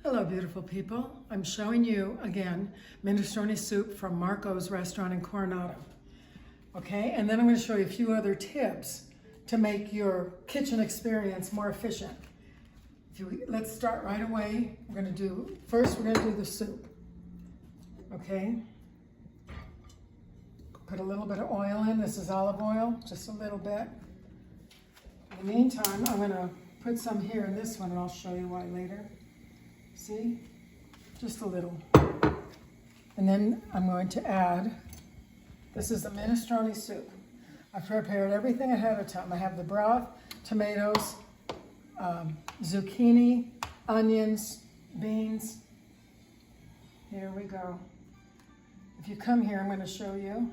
Hello, beautiful people. I'm showing you again minestrone soup from Marco's restaurant in Coronado. Okay, and then I'm going to show you a few other tips to make your kitchen experience more efficient. Let's start right away. First we're going to do the soup. Okay, put a little bit of oil in. This is olive oil, just a little bit. In the meantime, I'm going to put some here in this one, and I'll show you why later. See, just a little. And then I'm going to add, this is the minestrone soup. I've prepared everything ahead of time. I have the broth, tomatoes, zucchini, onions, beans. Here we go. If you come here, I'm going to show you.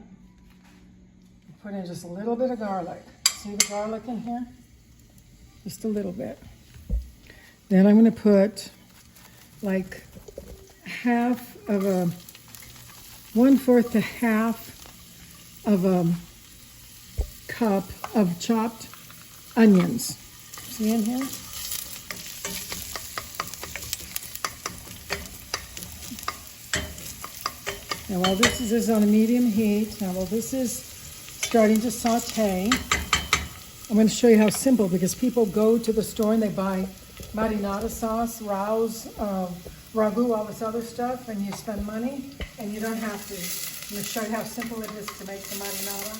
Put in just a little bit of garlic. See the garlic in here? Just a little bit. Then I'm going to put like half of a, 1/4 to half of a cup of chopped onions. See in here? Now while this is on a medium heat, now while this is starting to saute, I'm going to show you how simple, because people go to the store and they buy marinara sauce, ragu, all this other stuff, and you spend money, and you don't have to. I'm going to show you how simple it is to make the marinara.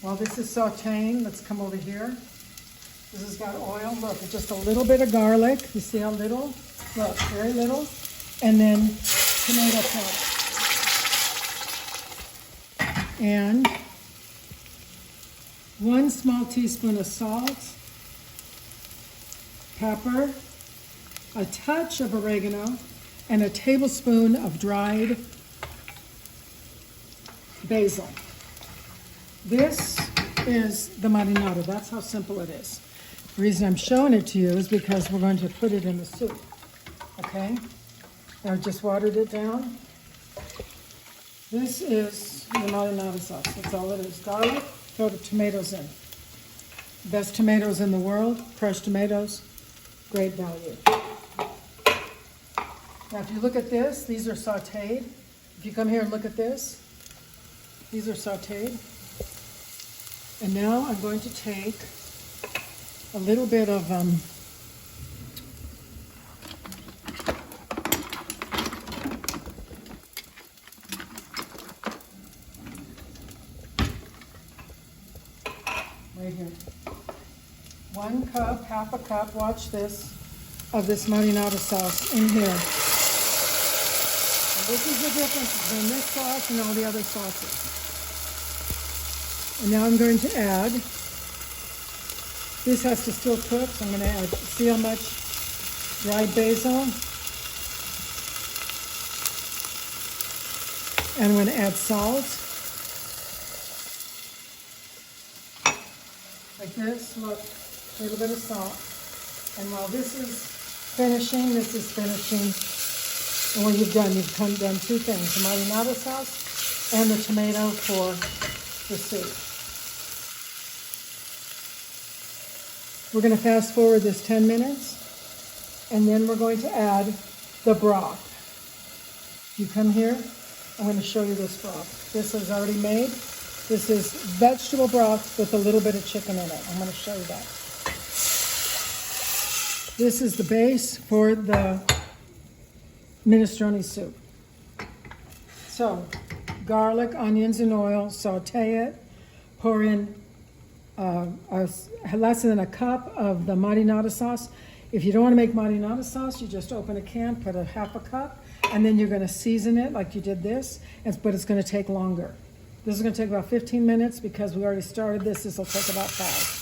While this is sauteing, let's come over here. This has got oil. Look, just a little bit of garlic. You see how little? Look, very little. And then tomato paste. And 1 small teaspoon of salt, pepper, a touch of oregano, and a tablespoon of dried basil. This is the marinara. That's how simple it is. The reason I'm showing it to you is because we're going to put it in the soup. Okay? I just watered it down. This is the marinara sauce. That's all it is. Garlic, throw the tomatoes in. Best tomatoes in the world, fresh tomatoes, great value. Now if you look at this, these are sauteed. If you come here and look at this, these are sauteed. And now I'm going to take a little bit of right here. 1 cup, half a cup, watch this, of this marinara sauce in here. And this is the difference between this sauce and all the other sauces. And now I'm going to add, this has to still cook, so I'm going to add, see how much dried basil? And I'm going to add salt. Like this, look, a little bit of salt. And while this is finishing. And when you've done 2 things, the marinara sauce and the tomato for the soup. We're going to fast forward this 10 minutes, and then we're going to add the broth. You come here, I'm going to show you this broth. This is already made. This is vegetable broth with a little bit of chicken in it. I'm going to show you that. This is the base for the minestrone soup. So, garlic, onions, and oil, saute it, pour in less than a cup of the marinara sauce. If you don't want to make marinara sauce, you just open a can, put a half a cup, and then you're going to season it like you did this, but it's going to take longer. This is going to take about 15 minutes because we already started this. This will take about 5.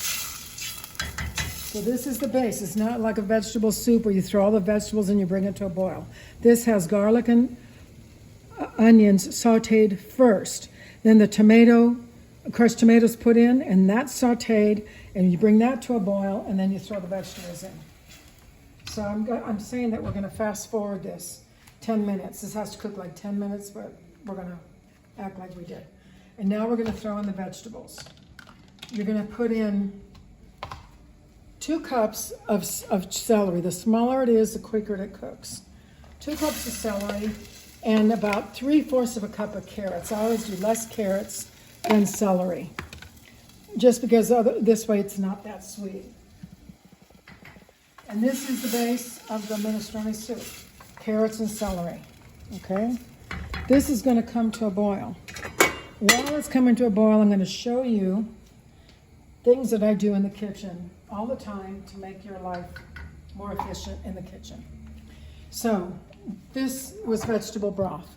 So this is the base. It's not like a vegetable soup where you throw all the vegetables and you bring it to a boil. This has garlic and onions sauteed first. Then the crushed tomatoes put in, and that's sauteed, and you bring that to a boil, and then you throw the vegetables in. So I'm saying that we're going to fast forward this 10 minutes. This has to cook like 10 minutes, but we're going to act like we did. And now we're going to throw in the vegetables. You're going to put in 2 cups of celery. The smaller it is, the quicker it cooks. 2 cups of celery and about 3/4 of a cup of carrots. I always do less carrots than celery, just because this way it's not that sweet. And this is the base of the minestrone soup, carrots and celery, okay? This is gonna come to a boil. While it's coming to a boil, I'm gonna show you things that I do in the kitchen all the time to make your life more efficient in the kitchen. So, this was vegetable broth.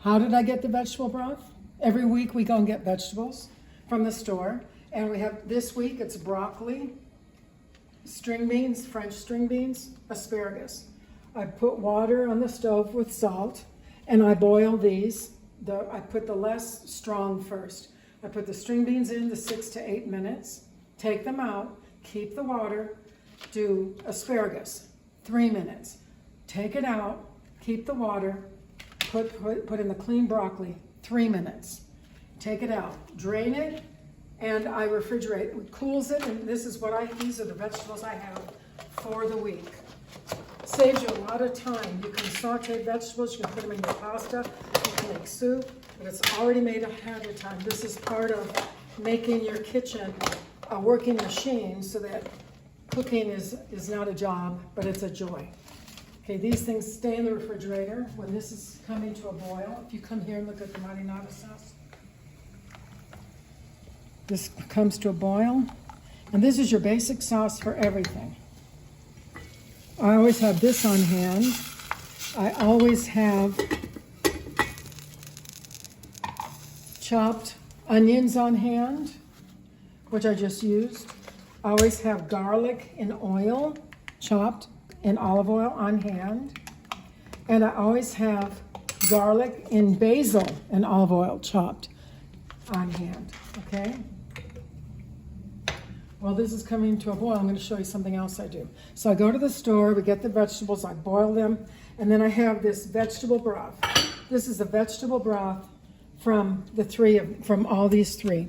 How did I get the vegetable broth? Every week we go and get vegetables from the store, and we have, this week it's broccoli, string beans, French string beans, asparagus. I put water on the stove with salt, and I boil these. I put the less strong first. I put the string beans in the 6 to 8 minutes, take them out, keep the water, do asparagus, 3 minutes. Take it out, keep the water, put in the clean broccoli, 3 minutes. Take it out, drain it, and I refrigerate it. It cools it, and these are the vegetables I have for the week. Saves you a lot of time. You can saute vegetables, you can put them in your pasta, you can make soup, but it's already made ahead of time. This is part of making your kitchen a working machine so that cooking is not a job, but it's a joy. Okay, these things stay in the refrigerator. When this is coming to a boil, if you come here and look at the marinara sauce, this comes to a boil, and this is your basic sauce for everything. I always have this on hand. I always have chopped onions on hand, which I just used. I always have garlic in oil, chopped in olive oil on hand. And I always have garlic in basil and olive oil chopped on hand, okay? While this is coming to a boil, I'm going to show you something else I do. So I go to the store, we get the vegetables, I boil them, and then I have this vegetable broth. This is a vegetable broth from from all these 3.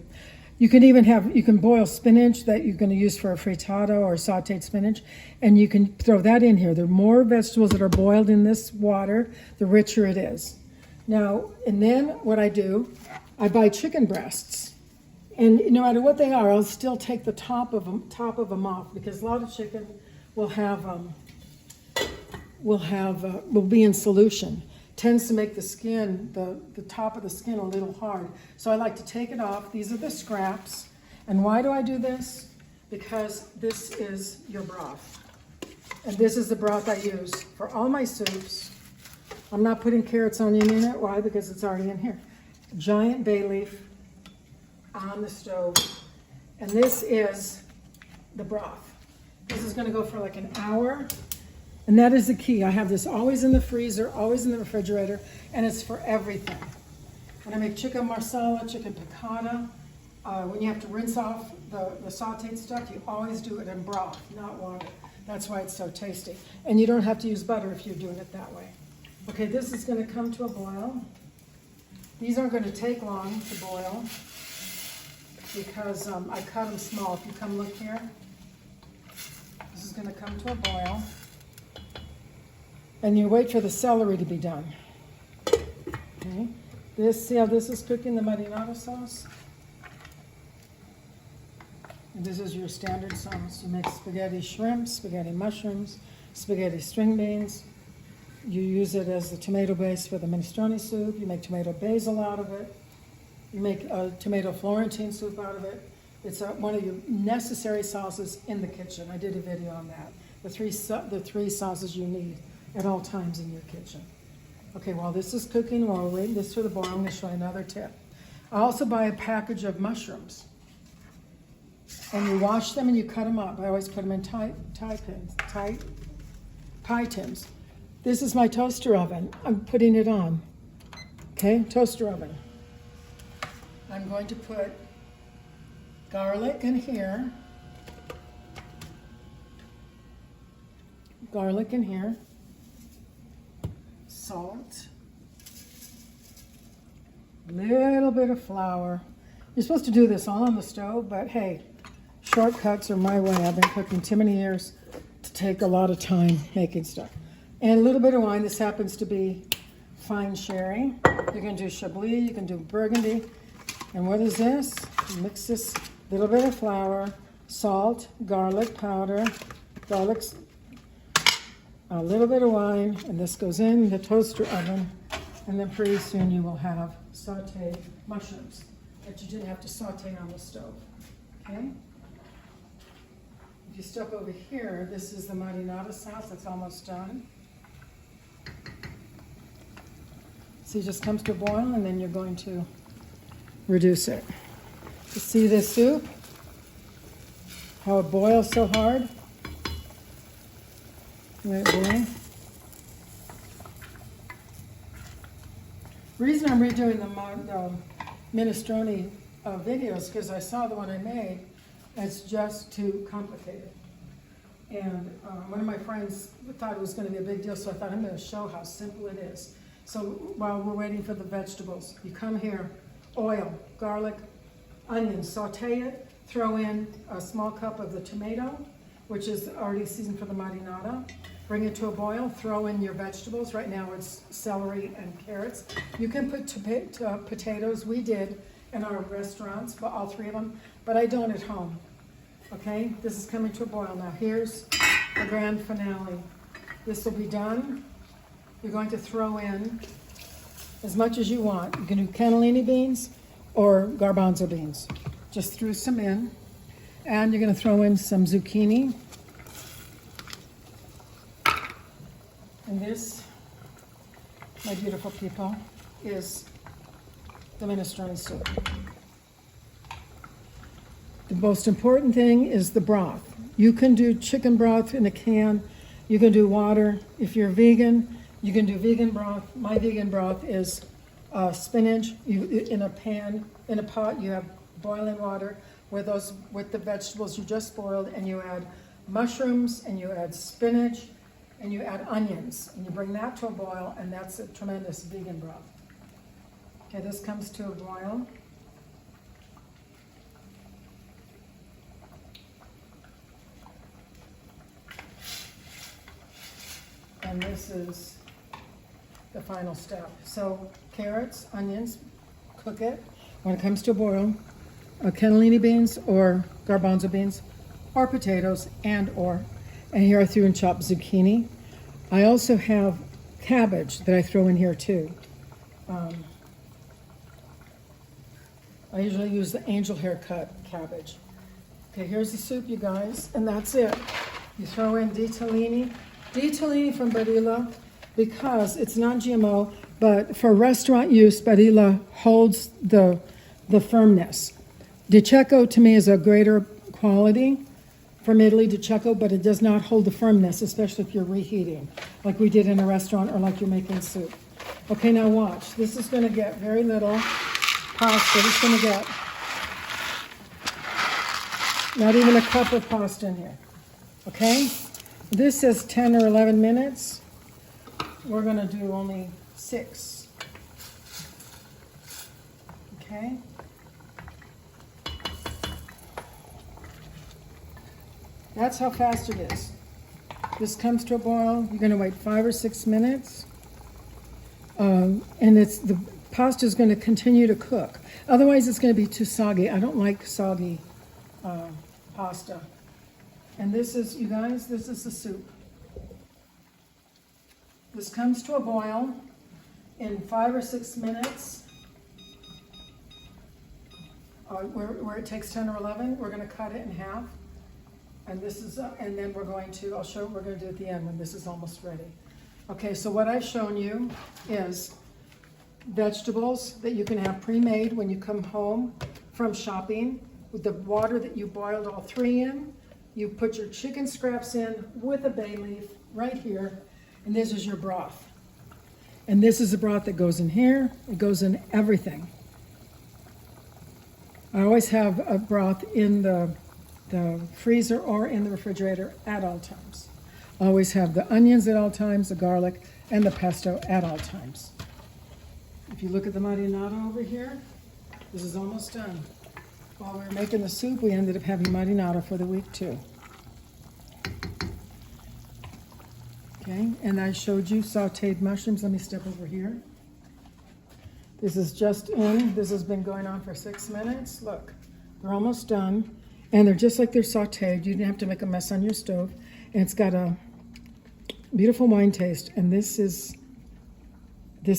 You can boil spinach that you're going to use for a frittata or sauteed spinach, and you can throw that in here. The more vegetables that are boiled in this water, the richer it is. Now, and then what I do, I buy chicken breasts. And no matter what they are, I'll still take the top of them off, because a lot of chicken will be in solution. Tends to make the skin, the top of the skin, a little hard. So I like to take it off. These are the scraps. And why do I do this? Because this is your broth. And this is the broth I use for all my soups. I'm not putting carrots, onion in it. Why? Because it's already in here. Giant bay leaf on the stove, and this is the broth. This is going to go for like an hour, and that is the key. I have this always in the freezer, always in the refrigerator, and it's for everything. When I make chicken marsala, chicken piccata, when you have to rinse off the sauteed stuff, you always do it in broth, not water. That's why it's so tasty. And you don't have to use butter if you're doing it that way. Okay, this is going to come to a boil. These aren't going to take long to boil, because I cut them small. If you come look here, this is going to come to a boil. And you wait for the celery to be done. Okay. See how this is cooking, the marinara sauce? And this is your standard sauce. You make spaghetti shrimp, spaghetti mushrooms, spaghetti string beans. You use it as the tomato base for the minestrone soup. You make tomato basil out of it. You make a tomato Florentine soup out of it. It's one of your necessary sauces in the kitchen. I did a video on that. The three sauces you need at all times in your kitchen. Okay, while this is cooking, while we're waiting this for the boil, I'm going to show you another tip. I also buy a package of mushrooms. And you wash them and you cut them up. I always put them in pie tins. This is my toaster oven. I'm putting it on. Okay, toaster oven. I'm going to put garlic in here. Garlic in here. Salt. A little bit of flour. You're supposed to do this all on the stove, but hey, shortcuts are my way. I've been cooking too many years to take a lot of time making stuff. And a little bit of wine. This happens to be fine sherry. You can do Chablis, you can do Burgundy. And what is this? Mix this little bit of flour, salt, garlic powder, a little bit of wine, and this goes in the toaster oven. And then pretty soon you will have sauteed mushrooms that you didn't have to saute on the stove. Okay? If you step over here, this is the marinara sauce. It's almost done. See, it just comes to a boil, and then you're going to reduce it. You see this soup? How it boils so hard? Let it boil. The reason I'm redoing the minestrone videos because I saw the one I made. It's just too complicated. And one of my friends thought it was going to be a big deal, so I thought I'm going to show how simple it is. So while we're waiting for the vegetables, you come here, oil, garlic, onions, saute it, throw in a small cup of the tomato, which is already seasoned for the marinara. Bring it to a boil, throw in your vegetables. Right now it's celery and carrots. You can put potatoes. We did in our restaurants, but all three of them, but I don't at home. Okay, this is coming to a boil now. Here's the grand finale. This will be done. You're going to throw in as much as you want. You can do cannellini beans or garbanzo beans. Just threw some in. And you're going to throw in some zucchini. And this, my beautiful people, is the minestrone soup. The most important thing is the broth. You can do chicken broth in a can. You can do water. If you're vegan, you can do vegan broth. My vegan broth is spinach. In a pan, in a pot, you have boiling water with the vegetables you just boiled, and you add mushrooms, and you add spinach, and you add onions, and you bring that to a boil, and that's a tremendous vegan broth. Okay, this comes to a boil. And this is the final step. So carrots, onions, cook it. When it comes to a boil, cannellini beans or garbanzo beans or potatoes and here I threw in chopped zucchini. I also have cabbage that I throw in here too. I usually use the angel hair cut cabbage. Okay, here's the soup, you guys, and that's it. You throw in ditalini from Barilla because it's not GMO, but for restaurant use, Barilla holds the firmness. Di Cecco to me is a greater quality from Italy, Di Cecco, but it does not hold the firmness, especially if you're reheating, like we did in a restaurant or like you're making soup. Okay, now watch. This is going to get very little pasta. It's going to get not even a cup of pasta in here. Okay? This is 10 or 11 minutes. We're going to do only 6. Okay? That's how fast it is. This comes to a boil. You're going to wait 5 or 6 minutes. And the pasta is going to continue to cook. Otherwise, it's going to be too soggy. I don't like soggy pasta. And this is, you guys, this is the soup. This comes to a boil in 5 or 6 minutes. Where it takes 10 or 11, we're going to cut it in half. And this is, and then we're going to, I'll show what we're going to do at the end when this is almost ready. Okay, so what I've shown you is vegetables that you can have pre-made when you come home from shopping with the water that you boiled all 3 in. You put your chicken scraps in with a bay leaf right here, and this is your broth. And this is the broth that goes in here. It goes in everything. I always have a broth in the freezer or in the refrigerator at all times. I always have the onions at all times, the garlic, and the pesto at all times. If you look at the marinara over here, this is almost done. while we were making the soup, we ended up having marinara for the week too. Okay, and I showed you sauteed mushrooms. Let me step over here. This is just in. This has been going on for 6 minutes. Look, they're almost done. And they're just like they're sauteed. You didn't have to make a mess on your stove. And it's got a beautiful wine taste. And this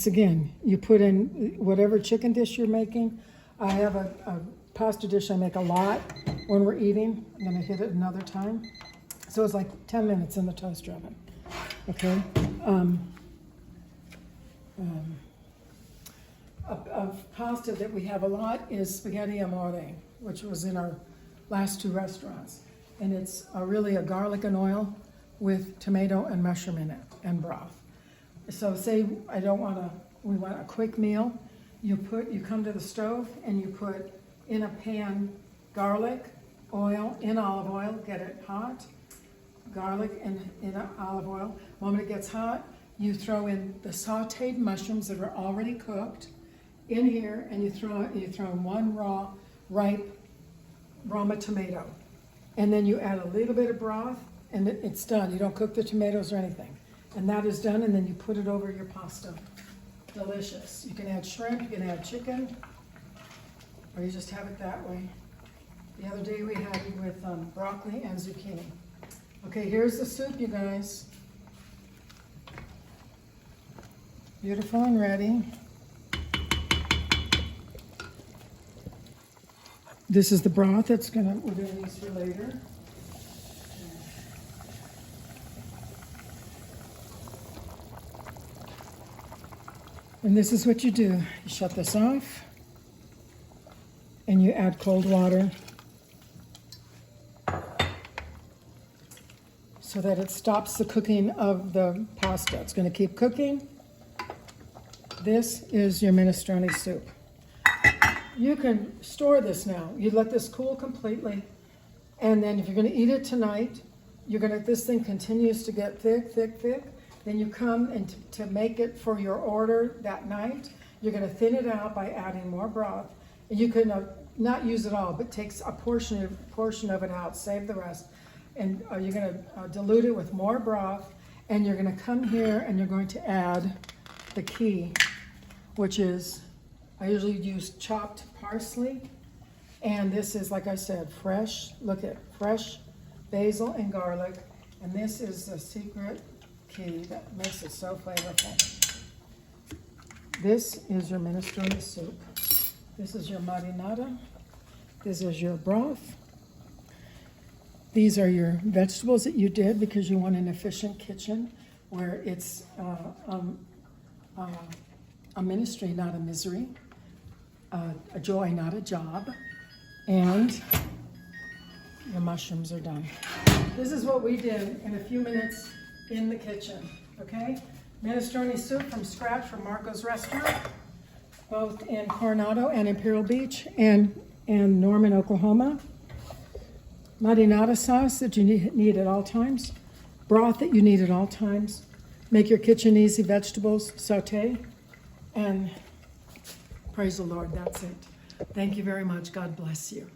again, you put in whatever chicken dish you're making. I have a pasta dish I make a lot when we're eating. I'm going to hit it another time. So it's like 10 minutes in the toaster oven. Okay. Of pasta that we have a lot is spaghetti amore, which was in our last 2 restaurants. And it's really a garlic and oil with tomato and mushroom in it and broth. So say we want a quick meal. You come to the stove and you put in a pan garlic, oil, in olive oil, get it hot. Garlic in olive oil. The moment it gets hot, you throw in the sauteed mushrooms that are already cooked in here, and you throw in 1 raw, ripe Roma tomato. And then you add a little bit of broth, and it's done. You don't cook the tomatoes or anything. And that is done, and then you put it over your pasta. Delicious. You can add shrimp, you can add chicken, or you just have it that way. The other day we had it with broccoli and zucchini. Okay, here's the soup, you guys. Beautiful and ready. This is the broth we're gonna use for later. And this is what you do. You shut this off, and you add cold water so that it stops the cooking of the pasta. It's going to keep cooking. This is your minestrone soup. You can store this now. You let this cool completely, and then if you're going to eat it tonight, this thing continues to get thick, thick, thick. Then you come and to make it for your order that night, you're going to thin it out by adding more broth. And you can not use it all, but take a portion of it out, save the rest. And you're going to dilute it with more broth, and you're going to come here and you're going to add the key, which is, I usually use chopped parsley, and this is, like I said, fresh basil and garlic, and this is the secret key that makes it so flavorful. This is your minestrone soup. This is your marinara. This is your broth. These are your vegetables that you did because you want an efficient kitchen where it's a ministry, not a misery, a joy, not a job, and your mushrooms are done. This is what we did in a few minutes in the kitchen, okay? Minestrone soup from scratch from Marco's restaurant, both in Coronado and Imperial Beach and Norman, Oklahoma. Marinara sauce that you need at all times. Broth that you need at all times. Make your kitchen easy. Vegetables, saute, and praise the Lord. That's it. Thank you very much. God bless you.